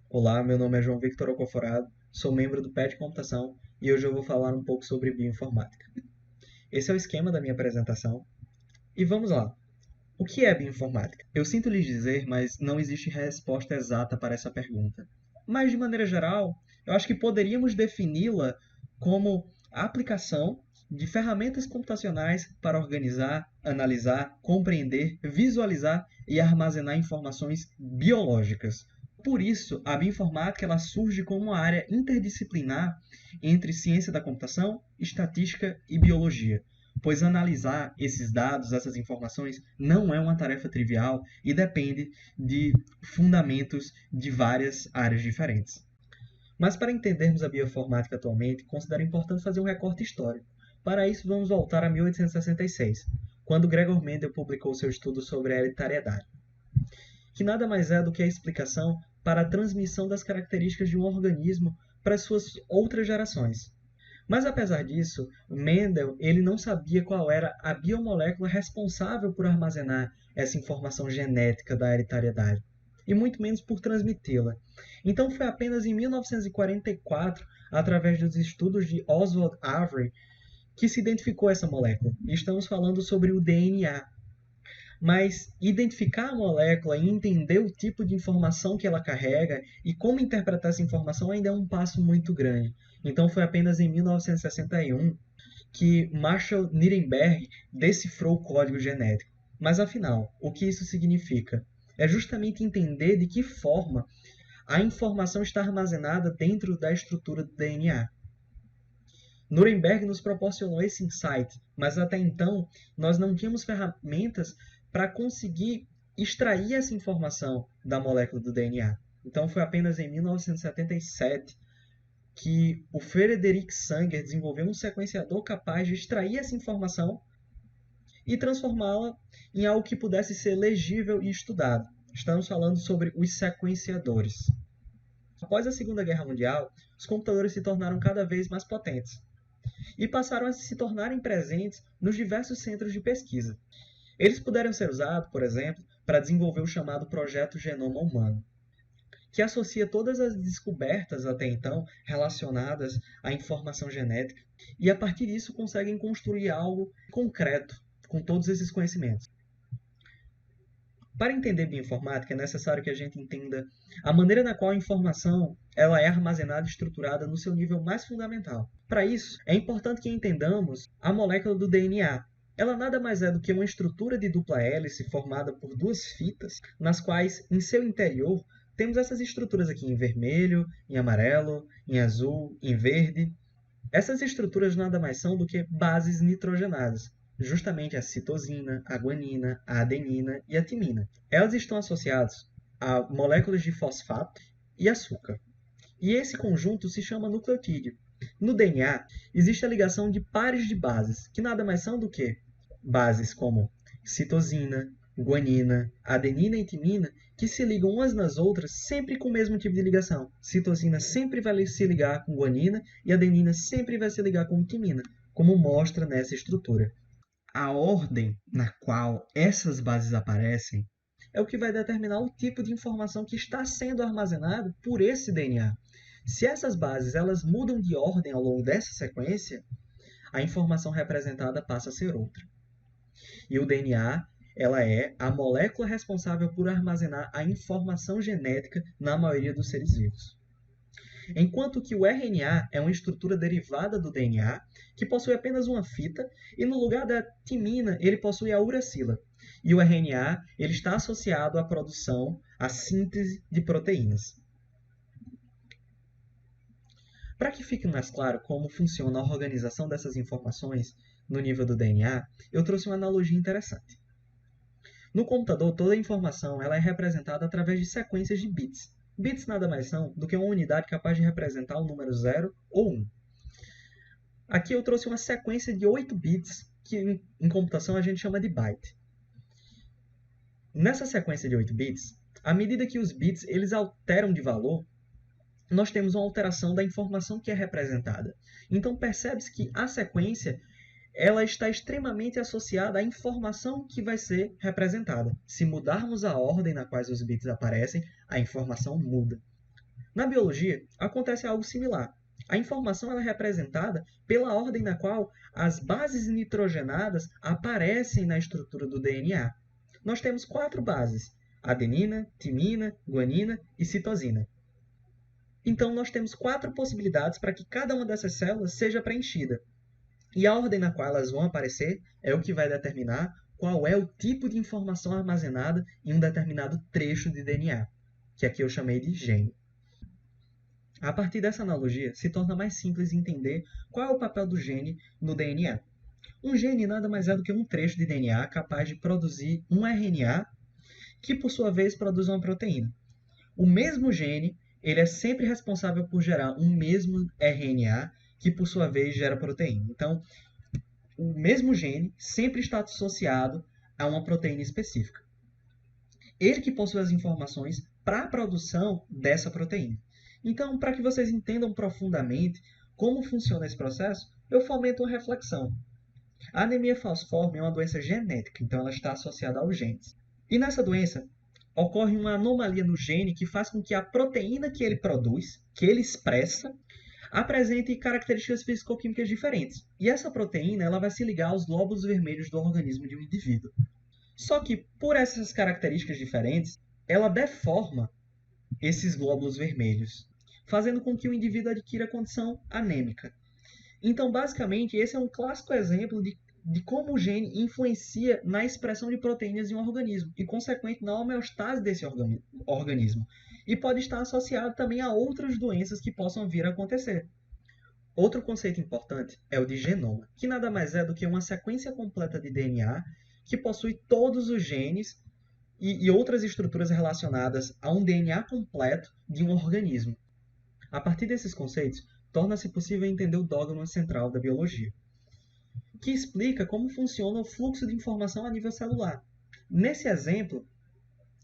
Olá, meu nome é João Victor Alcoforado, sou membro do PET Computação e hoje eu vou falar um pouco sobre bioinformática. Esse é o esquema da minha apresentação e vamos lá. O que é bioinformática? Eu sinto lhes dizer, mas não existe resposta exata para essa pergunta. Mas, de maneira geral, eu acho que poderíamos defini-la como a aplicação de ferramentas computacionais para organizar, analisar, compreender, visualizar e armazenar informações biológicas. Por isso, a bioinformática ela surge como uma área interdisciplinar entre ciência da computação, estatística e biologia, pois analisar esses dados, essas informações, não é uma tarefa trivial e depende de fundamentos de várias áreas diferentes. Mas para entendermos a bioinformática atualmente, considero importante fazer um recorte histórico. Para isso, vamos voltar a 1866, quando Gregor Mendel publicou seu estudo sobre a hereditariedade, que nada mais é do que a explicação para a transmissão das características de um organismo para as suas outras gerações. Mas apesar disso, Mendel ele não sabia qual era a biomolécula responsável por armazenar essa informação genética da hereditariedade, e muito menos por transmiti-la. Então foi apenas em 1944, através dos estudos de Oswald Avery, que se identificou essa molécula. E estamos falando sobre o DNA. Mas identificar a molécula e entender o tipo de informação que ela carrega e como interpretar essa informação ainda é um passo muito grande. Então foi apenas em 1961 que Marshall Nirenberg decifrou o código genético. Mas afinal, o que isso significa? É justamente entender de que forma a informação está armazenada dentro da estrutura do DNA. Nuremberg nos proporcionou esse insight, mas até então nós não tínhamos ferramentas para conseguir extrair essa informação da molécula do DNA. Então foi apenas em 1977 que o Frederick Sanger desenvolveu um sequenciador capaz de extrair essa informação e transformá-la em algo que pudesse ser legível e estudado. Estamos falando sobre os sequenciadores. Após a Segunda Guerra Mundial, os computadores se tornaram cada vez mais potentes e passaram a se tornarem presentes nos diversos centros de pesquisa. Eles puderam ser usados, por exemplo, para desenvolver o chamado Projeto Genoma Humano, que associa todas as descobertas até então relacionadas à informação genética e, a partir disso, conseguem construir algo concreto com todos esses conhecimentos. Para entender bioinformática, é necessário que a gente entenda a maneira na qual a informação ela é armazenada e estruturada no seu nível mais fundamental. Para isso, é importante que entendamos a molécula do DNA. Ela nada mais é do que uma estrutura de dupla hélice formada por duas fitas, nas quais, em seu interior, temos essas estruturas aqui em vermelho, em amarelo, em azul, em verde. Essas estruturas nada mais são do que bases nitrogenadas, justamente a citosina, a guanina, a adenina e a timina. Elas estão associadas a moléculas de fosfato e açúcar. E esse conjunto se chama nucleotídeo. No DNA, existe a ligação de pares de bases, que nada mais são do que bases como citosina, guanina, adenina e timina, que se ligam umas nas outras sempre com o mesmo tipo de ligação. Citosina sempre vai se ligar com guanina e adenina sempre vai se ligar com timina, como mostra nessa estrutura. A ordem na qual essas bases aparecem é o que vai determinar o tipo de informação que está sendo armazenado por esse DNA. Se essas bases elas mudam de ordem ao longo dessa sequência, a informação representada passa a ser outra. E o DNA ela é a molécula responsável por armazenar a informação genética na maioria dos seres vivos. Enquanto que o RNA é uma estrutura derivada do DNA, que possui apenas uma fita, e no lugar da timina ele possui a uracila. E o RNA ele está associado à produção, à síntese de proteínas. Para que fique mais claro como funciona a organização dessas informações no nível do DNA, eu trouxe uma analogia interessante. No computador, toda a informação ela é representada através de sequências de bits. Bits nada mais são do que uma unidade capaz de representar o número 0 ou 1. Aqui eu trouxe uma sequência de 8 bits, que em computação a gente chama de byte. Nessa sequência de 8 bits, à medida que os bits eles alteram de valor, nós temos uma alteração da informação que é representada. Então percebe-se que a sequência ela está extremamente associada à informação que vai ser representada. Se mudarmos a ordem na qual os bits aparecem, a informação muda. Na biologia, acontece algo similar. A informação ela é representada pela ordem na qual as bases nitrogenadas aparecem na estrutura do DNA. Nós temos 4 bases: adenina, timina, guanina e citosina. Então, nós temos 4 possibilidades para que cada uma dessas células seja preenchida. E a ordem na qual elas vão aparecer é o que vai determinar qual é o tipo de informação armazenada em um determinado trecho de DNA, que aqui eu chamei de gene. A partir dessa analogia, se torna mais simples entender qual é o papel do gene no DNA. Um gene nada mais é do que um trecho de DNA capaz de produzir um RNA, que por sua vez produz uma proteína. O mesmo gene ele é sempre responsável por gerar um mesmo RNA, que por sua vez gera proteína. Então, o mesmo gene sempre está associado a uma proteína específica. Ele que possui as informações para a produção dessa proteína. Então, para que vocês entendam profundamente como funciona esse processo, eu fomento uma reflexão. A anemia falciforme é uma doença genética, então ela está associada aos genes. E nessa doença, ocorre uma anomalia no gene que faz com que a proteína que ele produz, que ele expressa, apresente características fisicoquímicas diferentes. E essa proteína ela vai se ligar aos glóbulos vermelhos do organismo de um indivíduo. Só que, por essas características diferentes, ela deforma esses glóbulos vermelhos, fazendo com que o indivíduo adquira a condição anêmica. Então, basicamente, esse é um clássico exemplo de como o gene influencia na expressão de proteínas em um organismo e, consequentemente, na homeostase desse organismo. E pode estar associado também a outras doenças que possam vir a acontecer. Outro conceito importante é o de genoma, que nada mais é do que uma sequência completa de DNA que possui todos os genes e outras estruturas relacionadas a um DNA completo de um organismo. A partir desses conceitos, torna-se possível entender o dogma central da biologia, que explica como funciona o fluxo de informação a nível celular. Nesse exemplo,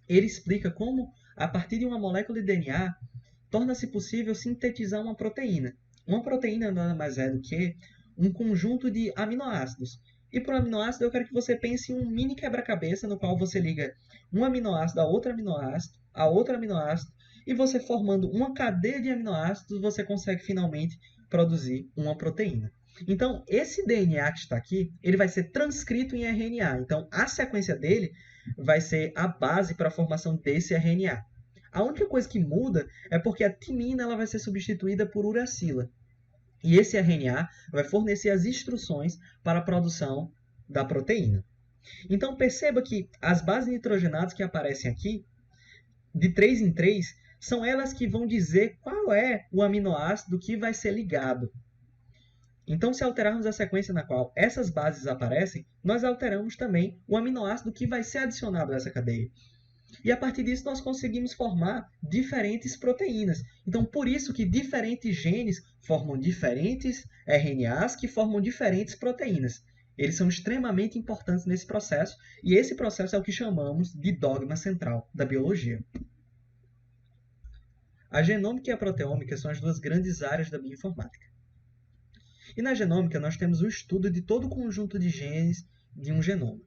ele explica como, a partir de uma molécula de DNA, torna-se possível sintetizar uma proteína. Uma proteína nada mais é do que um conjunto de aminoácidos. E por aminoácido, eu quero que você pense em um mini quebra-cabeça no qual você liga um aminoácido a outro aminoácido, e você formando uma cadeia de aminoácidos, você consegue finalmente produzir uma proteína. Então, esse DNA que está aqui, ele vai ser transcrito em RNA. Então, a sequência dele vai ser a base para a formação desse RNA. A única coisa que muda é porque a timina ela vai ser substituída por uracila. E esse RNA vai fornecer as instruções para a produção da proteína. Então, perceba que as bases nitrogenadas que aparecem aqui, de 3 em 3, são elas que vão dizer qual é o aminoácido que vai ser ligado. Então, se alterarmos a sequência na qual essas bases aparecem, nós alteramos também o aminoácido que vai ser adicionado a essa cadeia. E a partir disso nós conseguimos formar diferentes proteínas. Então, por isso que diferentes genes formam diferentes RNAs que formam diferentes proteínas. Eles são extremamente importantes nesse processo, e esse processo é o que chamamos de dogma central da biologia. A genômica e a proteômica são as duas grandes áreas da bioinformática. E na genômica nós temos o estudo de todo o conjunto de genes de um genoma.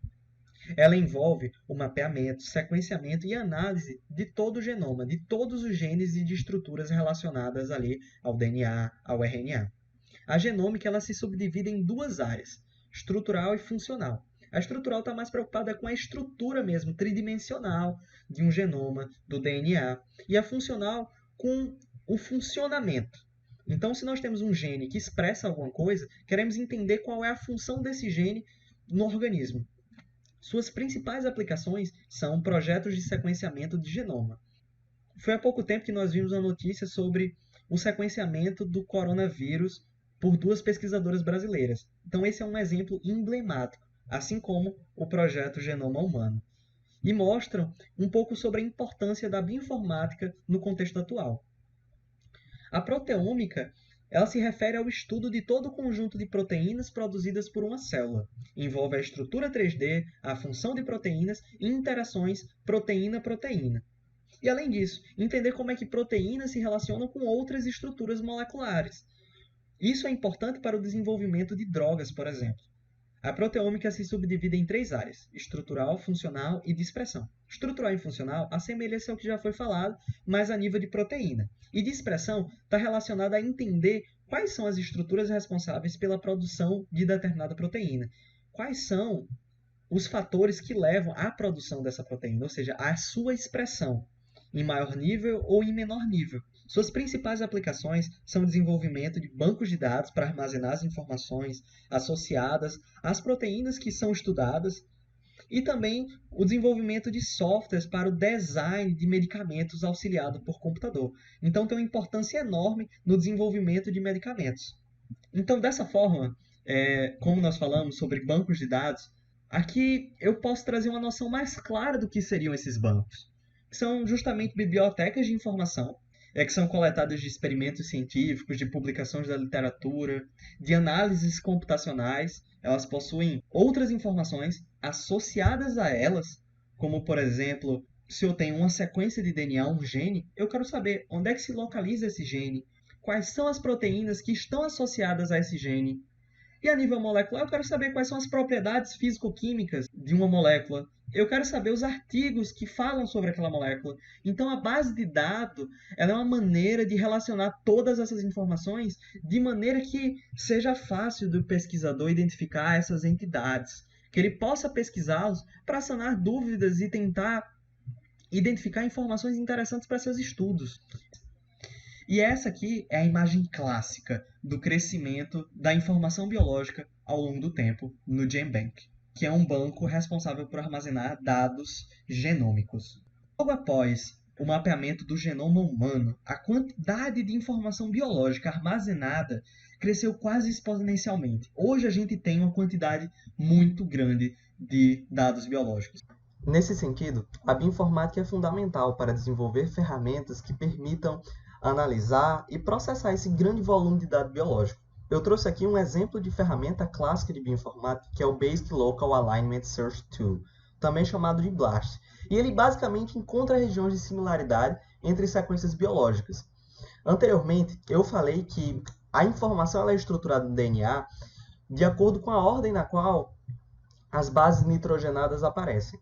Ela envolve o mapeamento, sequenciamento e análise de todo o genoma, de todos os genes e de estruturas relacionadas ali ao DNA, ao RNA. A genômica ela se subdivide em 2 áreas, estrutural e funcional. A estrutural está mais preocupada com a estrutura mesmo, tridimensional de um genoma, do DNA, e a funcional com o funcionamento. Então, se nós temos um gene que expressa alguma coisa, queremos entender qual é a função desse gene no organismo. Suas principais aplicações são projetos de sequenciamento de genoma. Foi há pouco tempo que nós vimos uma notícia sobre o sequenciamento do coronavírus por 2 pesquisadoras brasileiras. Então, esse é um exemplo emblemático, assim como o projeto Genoma Humano. E mostram um pouco sobre a importância da bioinformática no contexto atual. A proteômica ela se refere ao estudo de todo o conjunto de proteínas produzidas por uma célula. Envolve a estrutura 3D, a função de proteínas e interações proteína-proteína. E, além disso, entender como é que proteínas se relacionam com outras estruturas moleculares. Isso é importante para o desenvolvimento de drogas, por exemplo. A proteômica se subdivide em 3 áreas: estrutural, funcional e de expressão. Estrutural e funcional assemelha-se ao que já foi falado, mas a nível de proteína. E de expressão está relacionada a entender quais são as estruturas responsáveis pela produção de determinada proteína. Quais são os fatores que levam à produção dessa proteína, ou seja, à sua expressão, em maior nível ou em menor nível. Suas principais aplicações são o desenvolvimento de bancos de dados para armazenar as informações associadas às proteínas que são estudadas e também o desenvolvimento de softwares para o design de medicamentos auxiliado por computador. Então tem uma importância enorme no desenvolvimento de medicamentos. Então, dessa forma, como nós falamos sobre bancos de dados, aqui eu posso trazer uma noção mais clara do que seriam esses bancos, que são justamente bibliotecas de informação, que são coletadas de experimentos científicos, de publicações da literatura, de análises computacionais. Elas possuem outras informações associadas a elas, como, por exemplo, se eu tenho uma sequência de DNA, um gene, eu quero saber onde é que se localiza esse gene, quais são as proteínas que estão associadas a esse gene. E a nível molecular, eu quero saber quais são as propriedades físico-químicas de uma molécula. Eu quero saber os artigos que falam sobre aquela molécula. Então, a base de dados ela é uma maneira de relacionar todas essas informações de maneira que seja fácil do pesquisador identificar essas entidades, que ele possa pesquisá-los para sanar dúvidas e tentar identificar informações interessantes para seus estudos. E essa aqui é a imagem clássica do crescimento da informação biológica ao longo do tempo no GenBank, que é um banco responsável por armazenar dados genômicos. Logo após o mapeamento do genoma humano, a quantidade de informação biológica armazenada cresceu quase exponencialmente. Hoje a gente tem uma quantidade muito grande de dados biológicos. Nesse sentido, a bioinformática é fundamental para desenvolver ferramentas que permitam analisar e processar esse grande volume de dados biológicos. Eu trouxe aqui um exemplo de ferramenta clássica de bioinformática, que é o Basic Local Alignment Search Tool, também chamado de BLAST. E ele basicamente encontra regiões de similaridade entre sequências biológicas. Anteriormente, eu falei que a informação é estruturada no DNA de acordo com a ordem na qual as bases nitrogenadas aparecem.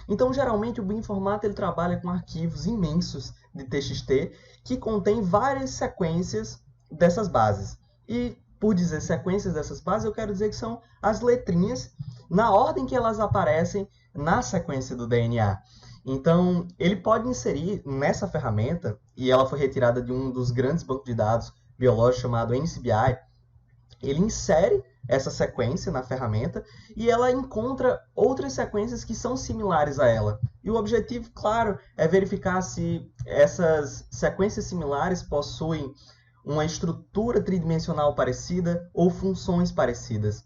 Então, geralmente, o bioinformática ele trabalha com arquivos imensos de TXT que contém várias sequências dessas bases. E, por dizer sequências dessas bases, eu quero dizer que são as letrinhas na ordem que elas aparecem na sequência do DNA. Então, ele pode inserir nessa ferramenta, e ela foi retirada de um dos grandes bancos de dados biológicos chamado NCBI, ele insere essa sequência na ferramenta e ela encontra outras sequências que são similares a ela. E o objetivo, claro, é verificar se essas sequências similares possuem uma estrutura tridimensional parecida ou funções parecidas.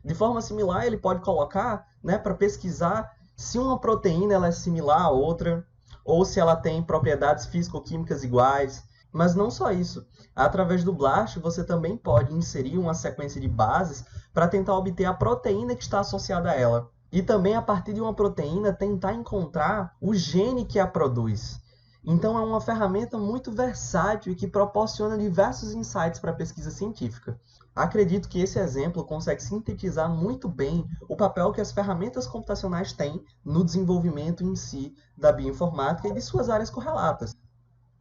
De forma similar, ele pode colocar, para pesquisar se uma proteína ela é similar a outra ou se ela tem propriedades físico-químicas iguais. Mas não só isso. Através do BLAST, você também pode inserir uma sequência de bases para tentar obter a proteína que está associada a ela. E também, a partir de uma proteína, tentar encontrar o gene que a produz. Então, é uma ferramenta muito versátil e que proporciona diversos insights para a pesquisa científica. Acredito que esse exemplo consegue sintetizar muito bem o papel que as ferramentas computacionais têm no desenvolvimento em si da bioinformática e de suas áreas correlatas.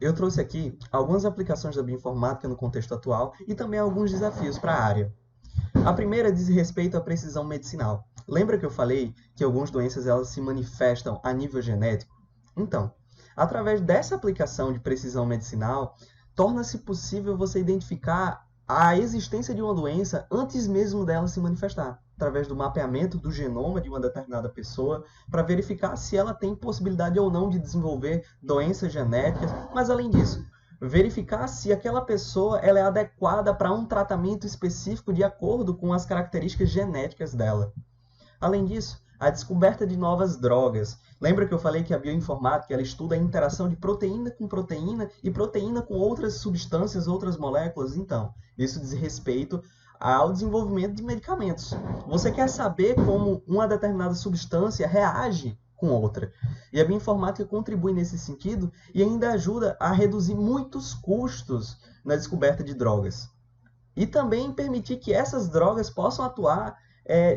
Eu trouxe aqui algumas aplicações da bioinformática no contexto atual e também alguns desafios para a área. A primeira diz respeito à precisão medicinal. Lembra que eu falei que algumas doenças elas se manifestam a nível genético? Então, através dessa aplicação de precisão medicinal, torna-se possível você identificar a existência de uma doença antes mesmo dela se manifestar, através do mapeamento do genoma de uma determinada pessoa, para verificar se ela tem possibilidade ou não de desenvolver doenças genéticas, mas além disso, verificar se aquela pessoa ela é adequada para um tratamento específico de acordo com as características genéticas dela. Além disso, a descoberta de novas drogas. Lembra que eu falei que a bioinformática ela estuda a interação de proteína com proteína e proteína com outras substâncias, outras moléculas? Então, isso diz respeito ao desenvolvimento de medicamentos. Você quer saber como uma determinada substância reage com outra. E a bioinformática contribui nesse sentido e ainda ajuda a reduzir muitos custos na descoberta de drogas. E também permitir que essas drogas possam atuar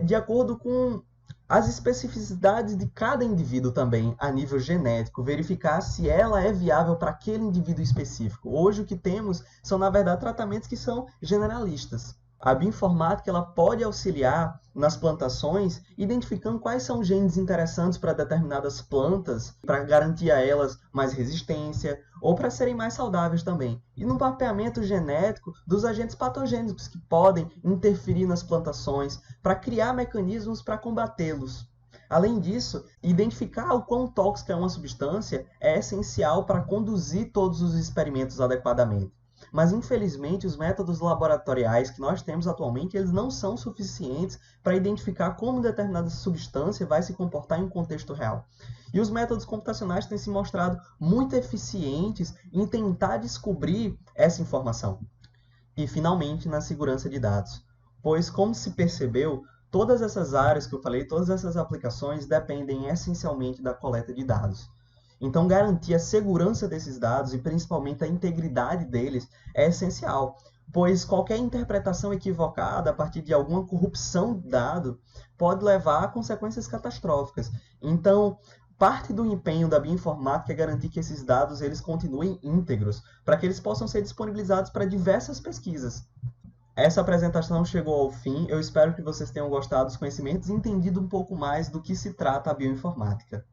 de acordo com as especificidades de cada indivíduo também, a nível genético, verificar se ela é viável para aquele indivíduo específico. Hoje o que temos são, na verdade, tratamentos que são generalistas. A bioinformática ela pode auxiliar nas plantações, identificando quais são os genes interessantes para determinadas plantas, para garantir a elas mais resistência ou para serem mais saudáveis também. E no mapeamento genético dos agentes patogênicos que podem interferir nas plantações, para criar mecanismos para combatê-los. Além disso, identificar o quão tóxica é uma substância é essencial para conduzir todos os experimentos adequadamente. Mas, infelizmente, os métodos laboratoriais que nós temos atualmente, eles não são suficientes para identificar como determinada substância vai se comportar em um contexto real. E os métodos computacionais têm se mostrado muito eficientes em tentar descobrir essa informação. E, finalmente, na segurança de dados. Pois, como se percebeu, todas essas áreas que eu falei, todas essas aplicações dependem essencialmente da coleta de dados. Então, garantir a segurança desses dados e principalmente a integridade deles é essencial, pois qualquer interpretação equivocada a partir de alguma corrupção do dado pode levar a consequências catastróficas. Então, parte do empenho da bioinformática é garantir que esses dados eles continuem íntegros, para que eles possam ser disponibilizados para diversas pesquisas. Essa apresentação chegou ao fim. Eu espero que vocês tenham gostado dos conhecimentos e entendido um pouco mais do que se trata a bioinformática.